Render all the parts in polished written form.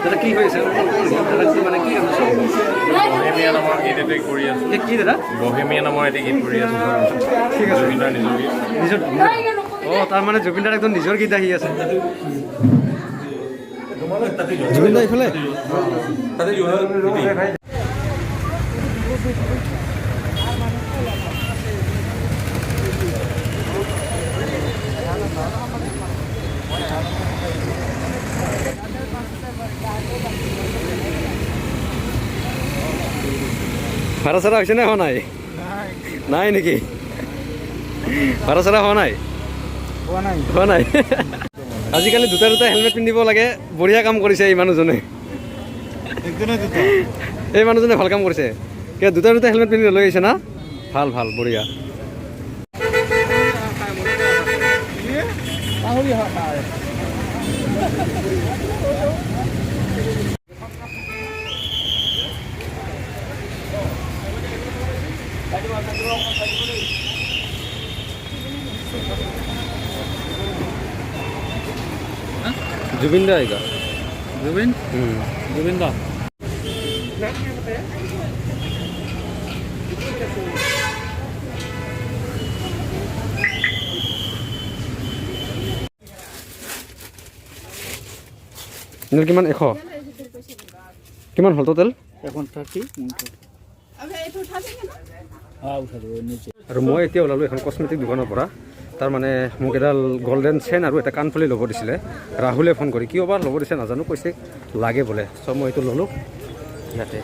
দাদা কি হয়েছে দাদা কি মানে কি বহেমিয়া নামৰ গীত এটাই কৰি আছোঁ। কি দাদা বহেমিয়া নামৰ এটা গীত কৰি আছোঁ। ঠিক আছে জুবিনদাৰ নিজৰ গীত। নিজৰ তাৰ মানে জুবিনদাৰ একদম নিজৰ গীত আহি আছে জুবিনদা এইফালে ভাড়া চাৰা হৈছে নে হোৱা নাই নাই নেকি ভাড়া চাৰা হোৱা নাই হোৱা নাই আজিকালি দুটা হেলমেট পিন্ধিব লাগে বঢ়িয়া কাম কৰিছে এই মানুহজনে এই মানুহজনে ভাল কাম কৰিছে কিয় দুটা হেলমেট পিন্ধি লৈ আহিছে না ভাল ভাল বঢ়িয়া जुबिन दा आएगा जुबिन जुबिन दा কিমান 100 কিমান হল টোটাল এখন 30 আৰু মই এতিয়া ওলালো এখন কসমেটিক দোকানৰ পৰা তাৰ মানে মোক এডাল গোল্ডেন চেন আৰু এটা কাণফুলি ল'ব দিছিলে ৰাহুলে ফোন কৰি কিয় বা ল'ব দিছে নাজানো কৈছে লাগে বোলে চ' মই এইটো ল'লোঁ ইয়াতে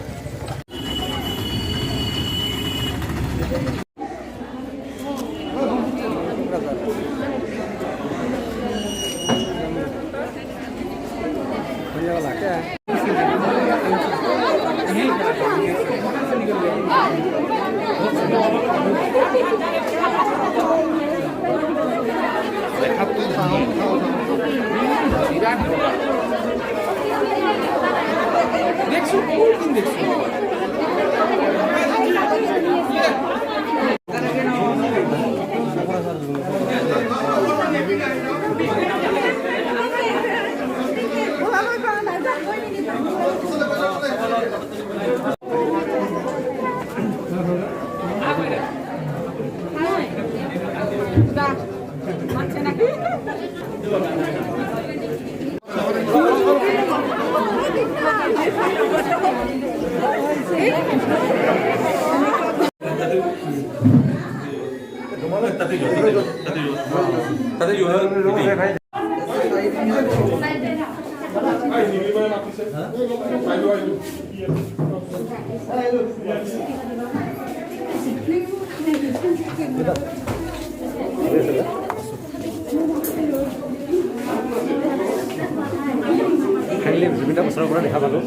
ফাইনেলি জুবিনদা বছৰৰ পৰা দেখা পালোঁ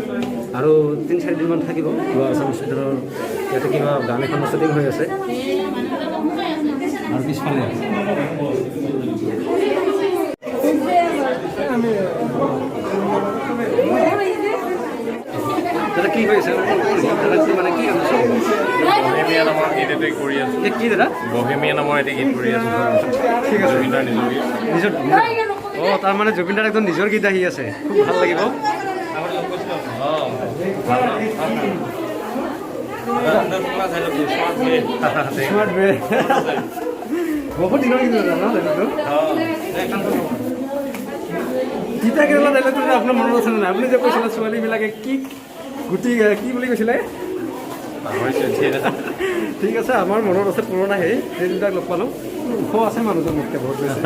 আৰু 3-4 দিনমান থাকিব কিবা আছাম হস্পিটেলৰ ইয়াতে কিবা গান এখন শ্বুটিং হৈ আছে আৰু পিছফালে দাদা কি হয়েছে দাদা কি মানে কি বহেমিয়া নামৰ গীত এটাই কৰি আছোঁ। কি দাদা বহেমিয়া নামৰ এটা গীত কৰি আছোঁ। ঠিক আছে জুবিনদাৰ নিজৰ গীত। নিজৰ তাৰ মানে জুবিনদাৰ একদম নিজৰ গীত আহি আছে খুব ভাল লাগিব বহুত দিনৰ কিন্তু তিতা কেৰেলা ডাইলগটো আপোনাৰ মনত আছে নাই আপুনি যে কৈছিলে ছোৱালীবিলাকে কি গুটি কি বুলি কৈছিলে ঠিক আছে আমাৰ মনত আছে পুৰণা সেই দুটাক লগ পালোঁ ওখ আছে মানুহজন মোতকৈ বহুত বেছি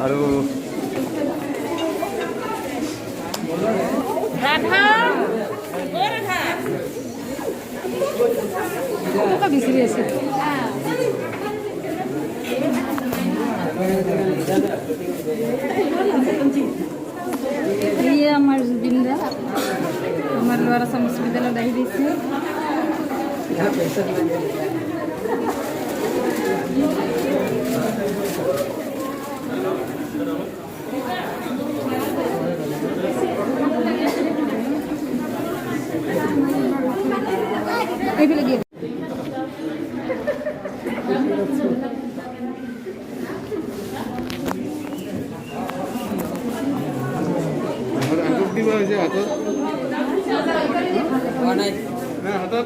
আৰু বিচাৰি আছে আমার জুবিনদা আমার লোয়ার আসাম বিশ্ববিদ্যালয় আহি দিছে এইফালে গিয়ে কিবা হৈছে হাতত হাতত